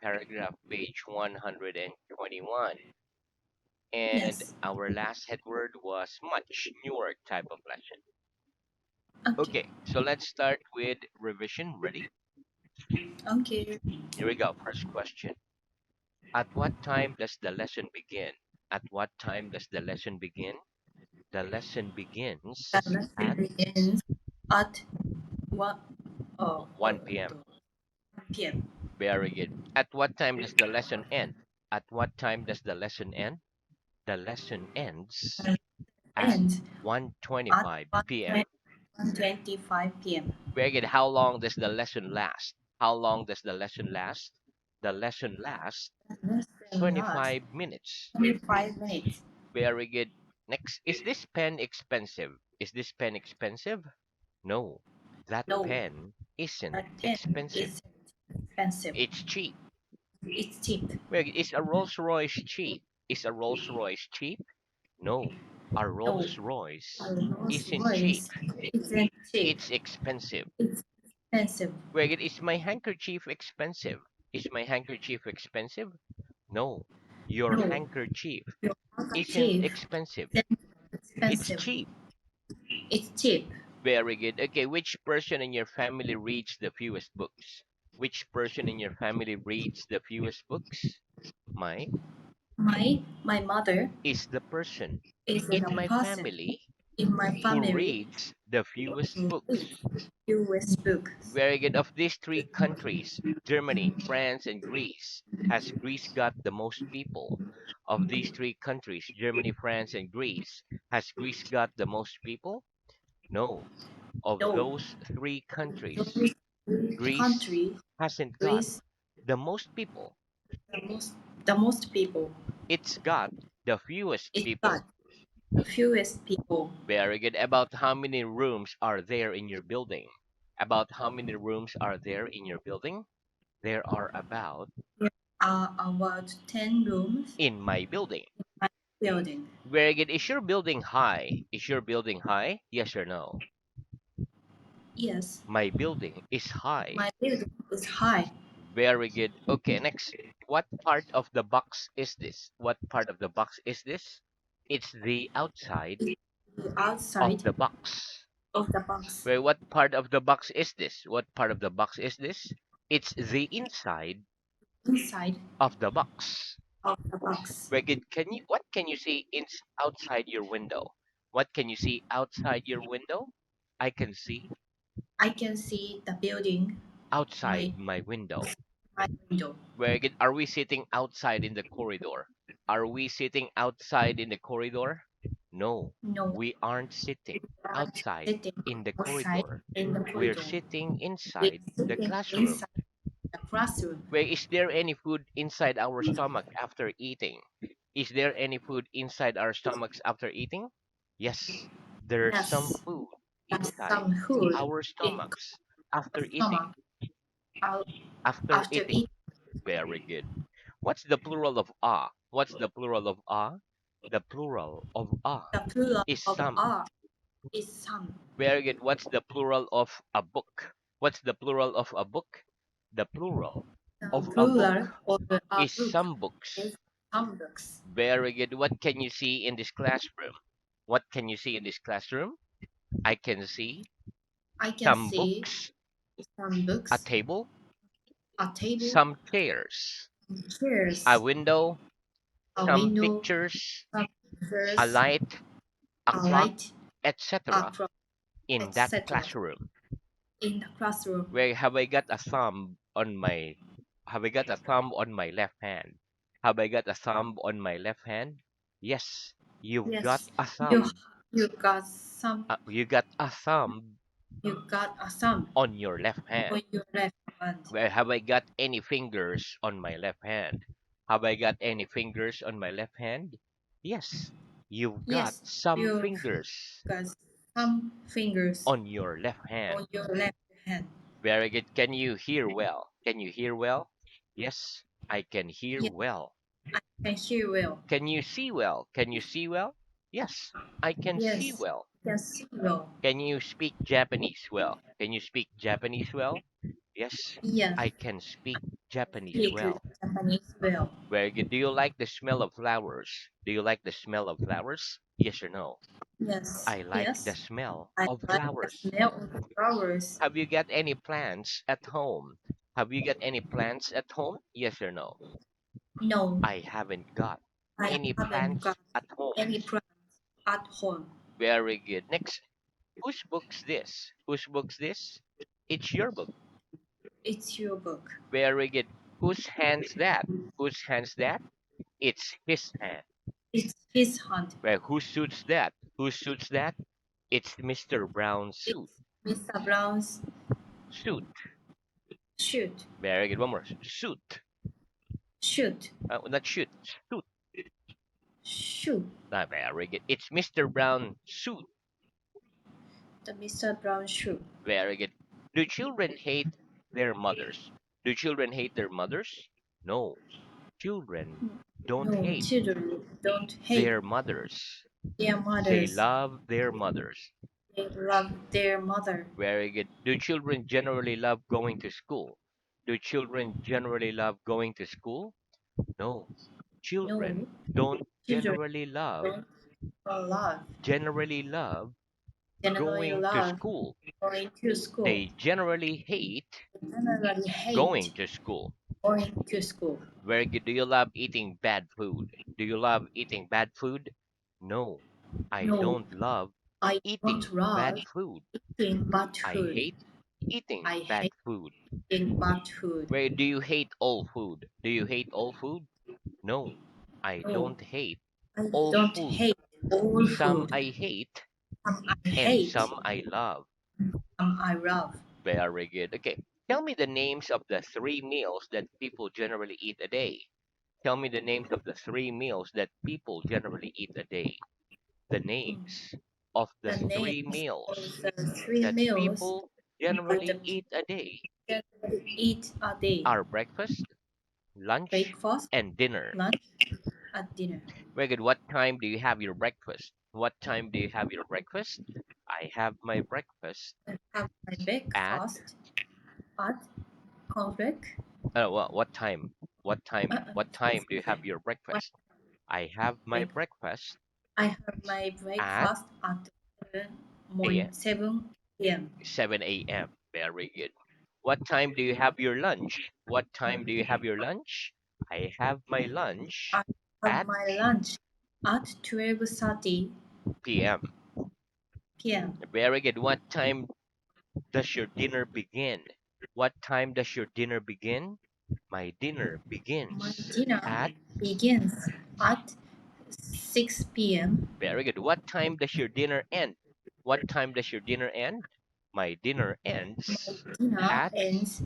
paragraph, page 121. And Yes. our last head word was much, newer type of lesson. Okay. Okay, so let's start with revision. Ready? Okay. Here we go. First question. At what time does the lesson begin? At what time does the lesson begin? The lesson The begins lesson at begins at what? Oh, 1 p.m. 1 p.m. Very good. At what time does the lesson end? At what time does the lesson end? The lesson ends at And at 1:25 p.m. 1:25 p.m. Very good. How long does the lesson last? How long does the lesson last? The lesson lasts The lesson lasts 25 minutes. 25 minutes. Very good. Next, is this pen expensive? Is this pen expensive? No, that No, pen isn't that pen expensive. is expensive. It's cheap. It's cheap. Very good. Is a Rolls Royce cheap? Is a Rolls Royce cheap? No, a No, Rolls Royce a Rolls isn't cheap. Royce isn't cheap. It's expensive. It's expensive. Very good. Is my handkerchief expensive? Is my handkerchief expensive? No, your No, handkerchief your isn't handkerchief expensive. isn't It's expensive. cheap. It's cheap. Very good. Okay, which person in your family reads the fewest books? Which person in your family reads the fewest books? My My mother is the person is in the my person family in my who family reads the fewest who books. reads US books. Very good. Of these three countries, Germany, France, and Greece, has Greece got the most people? Of these three countries, Germany, France, and Greece, has Greece got the most people? No. Of No, those three countries, those three Greece countries, hasn't got Greece, the most people. the most the most people. It's got the fewest It's got people. the fewest people. Very good. About how many rooms are there in your building? About how many rooms are there in your building? There are about There are about 10 rooms in my building. in my building. Very good. Is your building high? Is your building high? Yes or no? Yes, My building is high. my building is high. Very good. Okay, next. What part of the box is this? What part of the box is this? It's the outside It's the of outside the box. of the box. Wait, what part of the box is this? What part of the box is this? It's the inside Inside of the box. of the box. Very good. What can you see outside your window? What can you see outside your window? I can see I can see the building, outside my my window. my window. Very good. Are we sitting outside in the corridor? Are we sitting outside in the corridor? No, No, we aren't sitting we aren't outside sitting in the outside corridor. in the We're corridor. sitting We're inside the sitting classroom. inside the classroom. Where is there any food inside our stomach after eating? Is there any food inside our stomachs after eating? Yes, there's some Yes, food there's inside some food our in stomachs after the eating. stomach out After after eating. eating. Very good. What's the plural of ah? What's the plural of ah? The plural of ah The plural is of some. are is some. Very good. What's the plural of a book? What's the plural of a book? The plural The of a plural book of a is book some books. is some books. Very good. What can you see in this classroom? What can you see in this classroom? I can see I can some see books, some a books, table, a table, some chairs, a chairs, window, a some window, pictures, some a pictures, light, a a clock, light, a etc. clock, in that etc. classroom. in the classroom. Where have I got a thumb on my have I got a thumb on my left hand? Have I got a thumb on my left hand? Yes, you've got Yes, a you thumb. you got some. You got a thumb You got a some on your left hand. on your left hand. Where have I got any fingers on my left hand? Have I got any fingers on my left hand? Yes, you've got Yes, some you fingers got some fingers on your left hand. on your left hand. Very good. Can you hear well? Can you hear well? Yes, I can hear Yes, well. I can hear well. Can you see well? Can you see well? Yes, I can see Yes, well. I can see well. Can you speak Japanese well? Can you speak Japanese well? Yes, Yes, I can speak Japanese Speak well. Japanese well. Very good. Do you like the smell of flowers? Do you like the smell of flowers? Yes or no? Yes, I like the yes. smell I of like the flowers. smell of the flowers. Have you got any plants at home? Have you got any plants at home? Yes or no? No, I haven't got I any haven't plants got at home. any plants at home. Very good. Next, whose book's this? Whose book's this? It's your book. It's your book. Very good. Whose hand's that? Whose hand's that? It's his hand. It's his hand. Well, who suits that? Who suits that? It's Mr. Brown's suit. It's Mr. Brown's Suit. shoot. Very good. One more. Suit. Shoot. Not shoot. Suit. Shoot. Very good. It's Mr. Brown's suit. The Mr. Brown shoe. Very good. Do children hate their mothers? Do children hate their mothers? No. Children don't No, hate children don't hate their mothers. their They mothers. love their mothers. They love their mother. Very good. Do children generally love going to school? Do children generally love going to school? No. No, Children don't children don't love. generally love Generally going to love school. going to school. They generally hate Generally going hate to school. going to school. Very good. Do you love eating bad food? Do you love eating bad food? No, I No, don't love I eating don't love bad food. eating bad I food. hate eating I bad hate food. eating bad food. Where do you hate all food? Do you hate all food? No, I No, don't hate I all don't food. hate all Some food. I hate Some I and hate, some I love. some I love. Very good. Okay, tell me the names of the three meals that people generally eat a day. Tell me the names of the three meals that people generally eat a day. The Mm. names of the The three names of meals the three that meals people that generally the eat a day people eat a day. are breakfast, lunch, Breakfast, and dinner. lunch, and dinner. Very good. What time do you have your breakfast? What time do you have your breakfast? I have my breakfast I have my at breakfast at correct. what time? What time? What time do you have your What breakfast? I have my break? breakfast I have my at breakfast at 8 7 p.m. 7 a.m. Very good. What time do you have your lunch? What time do you have your lunch? I have my lunch I have at my lunch at 12:30 p.m. p.m. Very good. What time does your dinner begin? What time does your dinner begin? My dinner My begins dinner at begins at 6 p.m. very good. What time does your dinner end? What time does your dinner end? My dinner My ends dinner at ends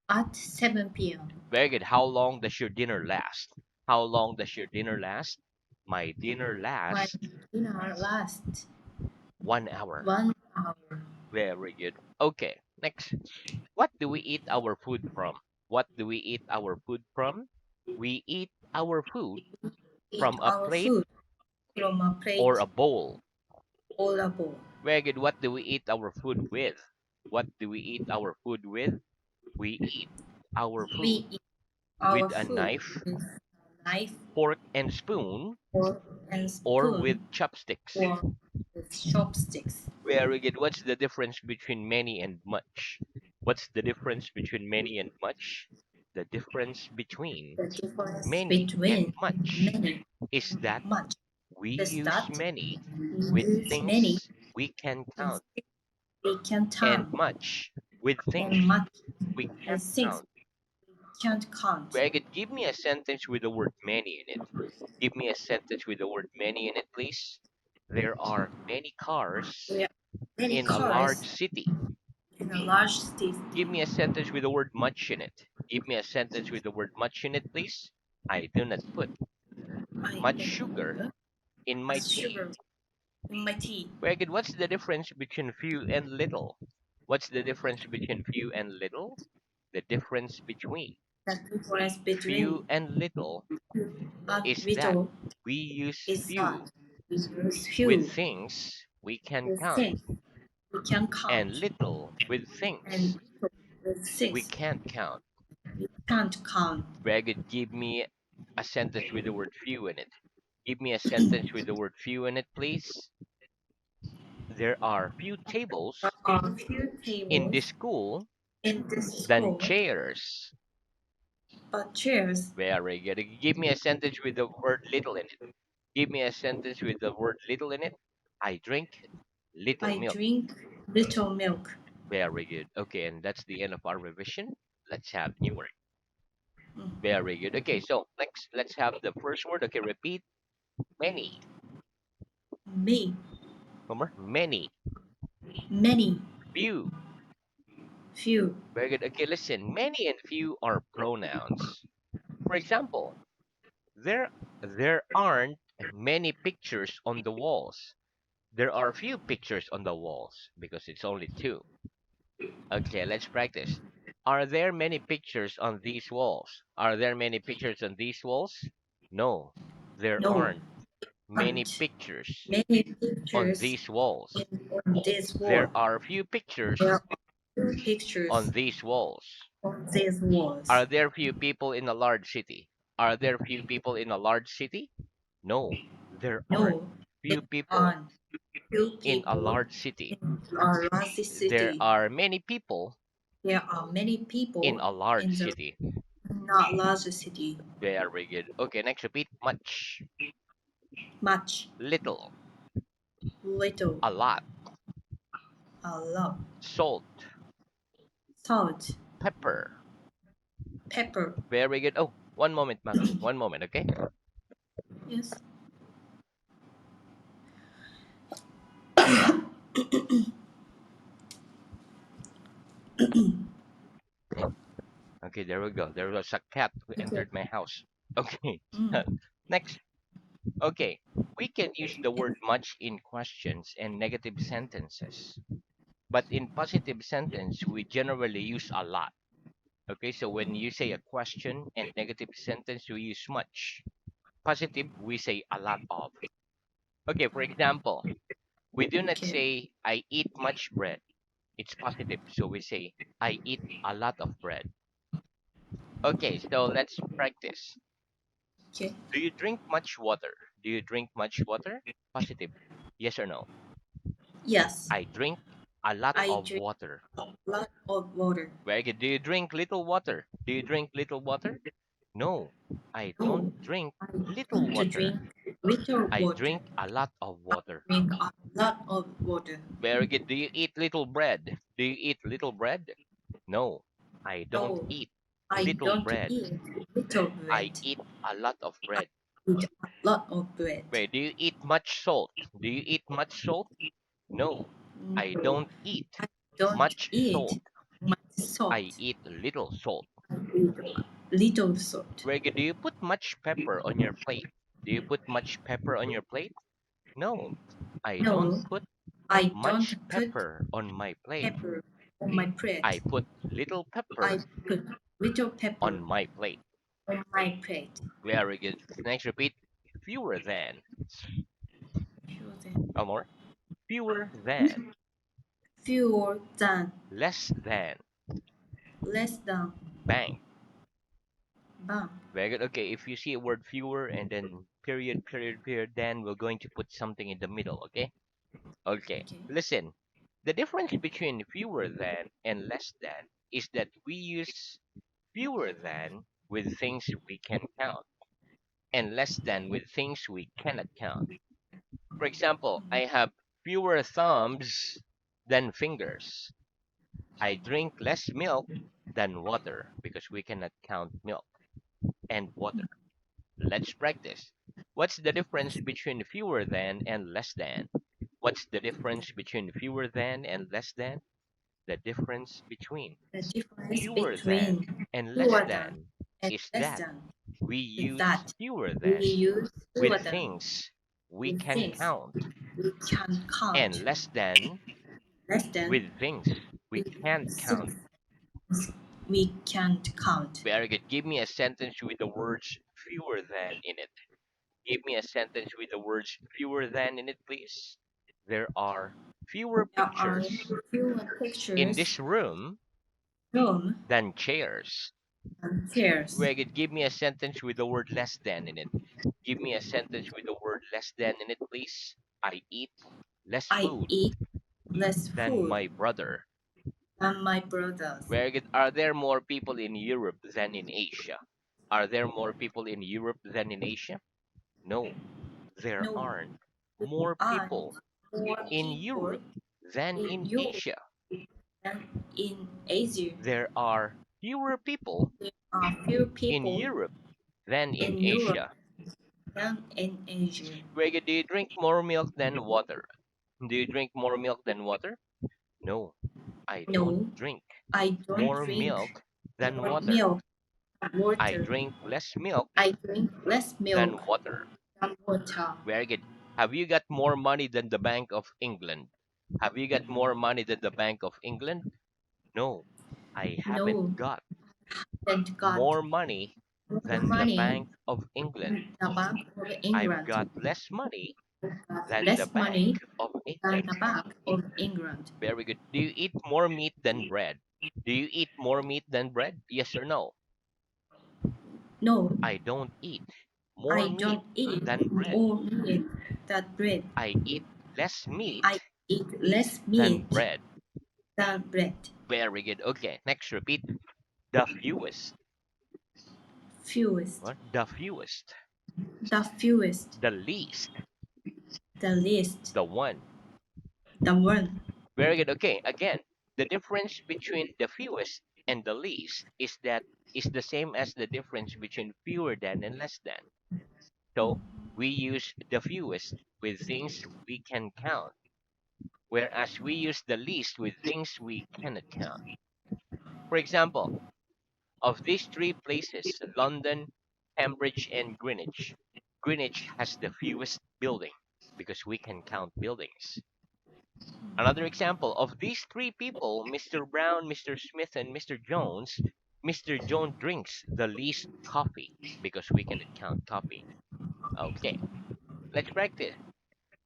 at 7 p.m. very good. How long does your dinner last? How long does your dinner last? My dinner My lasts dinner lasts 1 hour. 1 hour. Very good. Okay, next. What do we eat our food from? What do we eat our food from? We eat our food Eat from a our plate food from a or plate a bowl. or a bowl. Very good. What do we eat our food with? What do we eat our food with? We eat our food We eat our with a food knife, with knife, fork, and spoon, fork, and or with spoon, chopsticks. or with chopsticks. Very good. What's the difference between many and much? What's the difference between many and much? The difference between The difference many and between much many is and that much we is use that many we with use many things we can count, things we can and count much with things and much we with can't things count. we can't count. Very good. Give me a sentence with the word many in it. Give me a sentence with the word many in it, please. There are many cars There are many in a cars large city. in a large city. Give me a sentence with the word much in it. Give me a sentence with the word much in it, please. I do not put I much sugar put in my as tea. sugar in my tea. Very good. What's the difference between few and little? What's the difference between few and little? The difference between The difference few between and little a is that little we use is few that we use with few things we can with count things we can and count little with and things little with we things can't count. we can't count. Very good. Give me a sentence with the word few in it. Give me a sentence with the word few in it, please. There are few There tables are few in tables this school in this than school, chairs. but chairs. Very good. Give me a sentence with the word little in it. Give me a sentence with the word little in it. I drink little I milk. drink little milk. Very good. Okay, and that's the end of our revision. Let's have new word. Mm. Very good. Okay, so let's have the first word. Okay, repeat. Many. Me, One more. Many. many, Few. few. Very good. Okay, listen. Many and few are pronouns. For example, there there aren't many pictures on the walls. There are few pictures on the walls because it's only two. Okay, let's practice. Are there many pictures on these walls? Are there many pictures on these walls? No, there No, aren't many aren't pictures many on pictures these walls. on this There wall. are few There pictures are few on pictures these walls. on these walls. Are there few people in a large city? Are there few people in a large city? No, there aren't No, there few people aren't few in a people large city. in a large There city. are many people There are many in people a large in the city. not large city. Very good. Okay, next repeat. Much, Much, little, little, a lot, a lot. salt, Salt, pepper. pepper. Very good. Oh, one moment, mommy. One moment, okay? Yes. Okay, there we go. There was a cat who Okay. entered my house. Okay, Mm. next. Okay, we can use the word much in questions and negative sentences. But in positive sentence, we generally use a lot. Okay, so when you say a question and negative sentence, we use much. Positive, we say a lot of. Okay, for example, we do not Okay. say I eat much bread. It's positive, so we say I eat a lot of bread. Okay, so let's practice. Okay. Do you drink much water? Do you drink much water? Positive. Yes or no? Yes. I drink a lot I of drink water. a lot of water. Very good. Do you drink little water? Do you drink little water? No, I don't No, drink I little want to water. drink little I water. drink a lot of water. Drink a lot of water. Very good. Do you eat little bread? Do you eat little bread? No, I don't No, eat I little don't bread. eat little I bread. eat a lot of bread. Eat a lot of bread. Wait, do you eat much salt? Do you eat much salt? No, I No, don't eat I don't much eat salt. much I salt. eat little salt. I eat little salt. Very good. Do you put much pepper on your plate? Do you put much pepper on your plate? No, I don't No, put I much don't put pepper on my plate. pepper on my I plate. put little I pepper put little on pepper my plate. on my plate. Very good. Next, repeat. Fewer than. Fewer than, One more. Fewer than. fewer than, Less than. less than, Bang. bang. Very good. Okay, if you see a word fewer and then period, period, period, then we're going to put something in the middle, okay? Okay, Okay. listen. The difference between fewer than and less than is that we use fewer than with things we can count and less than with things we cannot count. For example, I have fewer thumbs than fingers. I drink less milk than water because we cannot count milk and water. Let's practice. What's the difference between fewer than and less than? What's the difference between fewer than and less than? The difference between The difference fewer than between and less fewer than than and is less that than we is use that fewer we than use with fewer than things we with can things count we can and count, less than less than with things we with can't count. things we can't count. Very good. Give me a sentence with the words fewer than in it. Give me a sentence with the words fewer than in it, please. There are fewer There are pictures fewer in pictures this room room than chairs. Chairs. Very good. Give me a sentence with the word less than in it. Give me a sentence with the word less than in it, please. I eat less I food eat less than food my brother. than my brothers. Very good. Are there more people in Europe than in Asia? Are there more people in Europe than in Asia? No, there No, aren't more are people more in people Europe than in in Europe Asia. than in Asia. There are fewer people There are few in people Europe than in in Europe Asia. than in Asia. Very good. Do you drink more milk than water? Do you drink more milk than water? No, I don't No, drink I don't more drink milk than more water. milk than I water. drink less milk I drink less than milk water. than water. Very good. Have you got more money than the Bank of England? Have you got more money than the Bank of England? No, I haven't No, got thank God. more money More than the money Bank of England. than the Bank of I've England. got less money Got than the less Bank money of than England. the Bank of England. Very good. Do you eat more meat than bread? Do you eat more meat than bread? Yes or no? No, I don't eat more I meat don't eat than bread. more meat than bread. I eat less meat I eat less than meat bread. than bread. Very good. Okay, next repeat. The fewest. Fewest, What? The fewest. the fewest, The least. the least, The one. the one. Very good. Okay, again, the difference between the fewest and the least is the same as the difference between fewer than and less than. So we use the fewest with things we can count, whereas we use the least with things we cannot count. For example, of these three places, London, Cambridge, and Greenwich, Greenwich has the fewest building because we can count buildings. Another example of these three people, Mr. Brown, Mr. Smith, and Mr. Jones, Mr. Jones drinks the least coffee because we can count coffee. Okay, let's practice.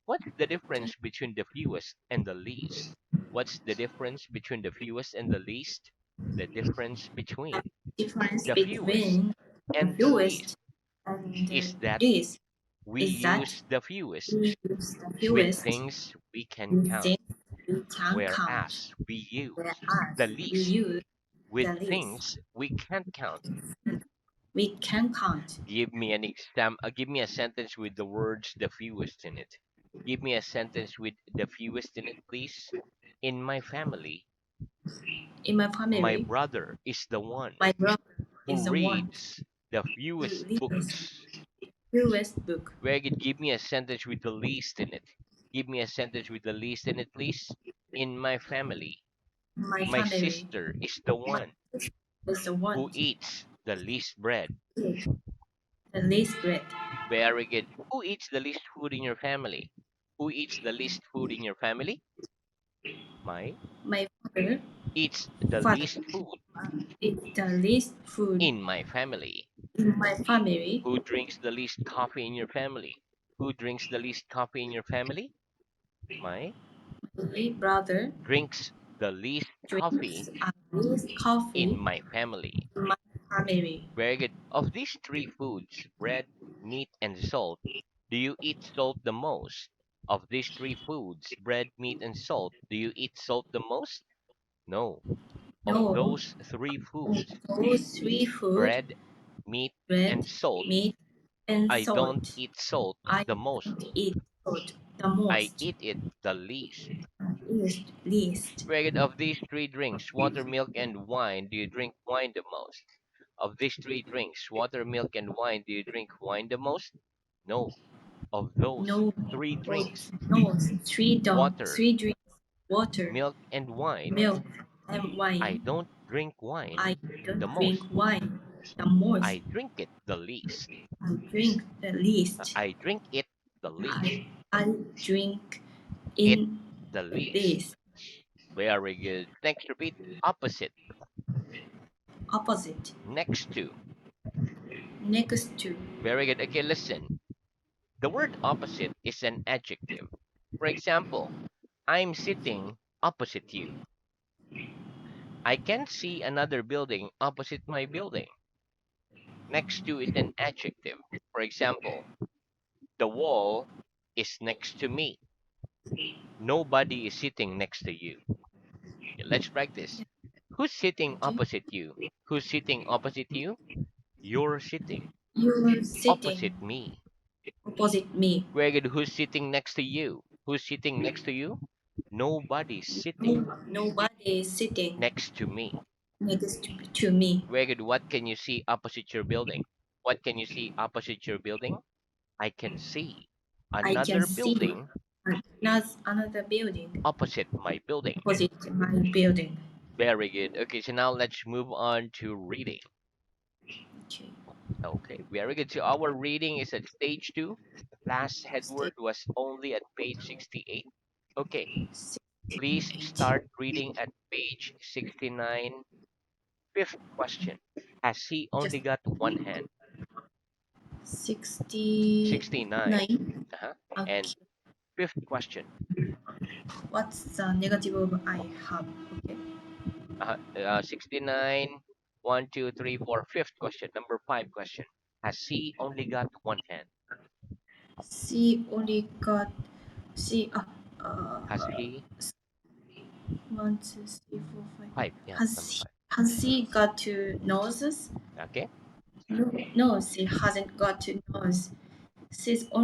What's the difference between the fewest and the least? What's the difference between the fewest and the least? The difference between Difference the fewest between the and the least fewest and the is that least we is that use the fewest we use the with fewest things we can with count, things we can count, whereas we use whereas the we least use with the least things we can't count. we can count. Give me a sentence with the words the fewest in it. Give me a sentence with the fewest in it, please. In my family, In my my family, brother is the one my brother who is the one reads the who fewest reads books. fewest book. Very good. Give me a sentence with the least in it. Give me a sentence with the least in it, please. In my family, In my my family, sister is the my one sister is the who one eats the least bread. who eats the least bread. Very good. Who eats the least food in your family? Who eats the least food in your family? My My father, eats the father least food eats the least food in my family. in my family. Who drinks the least coffee in your family? Who drinks the least coffee in your family? My My brother drinks the least drinks coffee at least in coffee my family. in my family. Very good. Of these three foods, bread, meat, and salt, do you eat salt the most? Of these three foods, bread, meat, and salt, do you eat salt the most? No. Of No, those three of foods, those three food, bread, meat, and bread, salt, meat, and I don't salt. eat salt I the most. don't eat salt the I most. eat it the least. Least. Very good. Of these three drinks, water, milk, and wine, do you drink wine the most? Of these three drinks, water, milk, and wine, do you drink wine the most? No. Of those No, three oh, drinks, no, water, three drinks, water, milk, and wine, milk, and I wine. don't drink I wine the don't drink most. wine the most. I drink it the least. I drink the least. I drink it the least. I drink It in the least. this Very good. Next, repeat. Opposite. opposite Next to. next to. Very good. Okay, listen. The word opposite is an adjective. For example, I'm sitting opposite you. I can see another building opposite my building. Next to is an adjective. For example, the wall is next to me. Nobody is sitting next to you. Okay, let's practice. Yeah. Who's sitting Okay. opposite you? Who's sitting opposite you? You're sitting You're sitting opposite me. opposite me. Very good. Who's sitting next to you? Who's sitting next to you? Nobody's sitting Nobody is sitting next to me. next to me. Very good. What can you see opposite your building? What can you see opposite your building? I can see I can another see building another building opposite my building. opposite my building. Very good. Okay, so now let's move on to reading. Okay. Okay, very good. So our reading is at stage two. Last Step headword was only at page 68. Okay, please 68. start reading at page 69. Fifth question. Has he Just only got one hand? 69. 69. Uh-huh. And Okay. fifth question. What's the negative of I have? Okay. 69. 1, 2, 3, 4. Fifth question. Number five question. Has he only got one hand? She only got she Has he? one, two, three, four, five. Five. Yeah, number Has five. she got two noses? Okay. No, no, she hasn't got two nose. She's only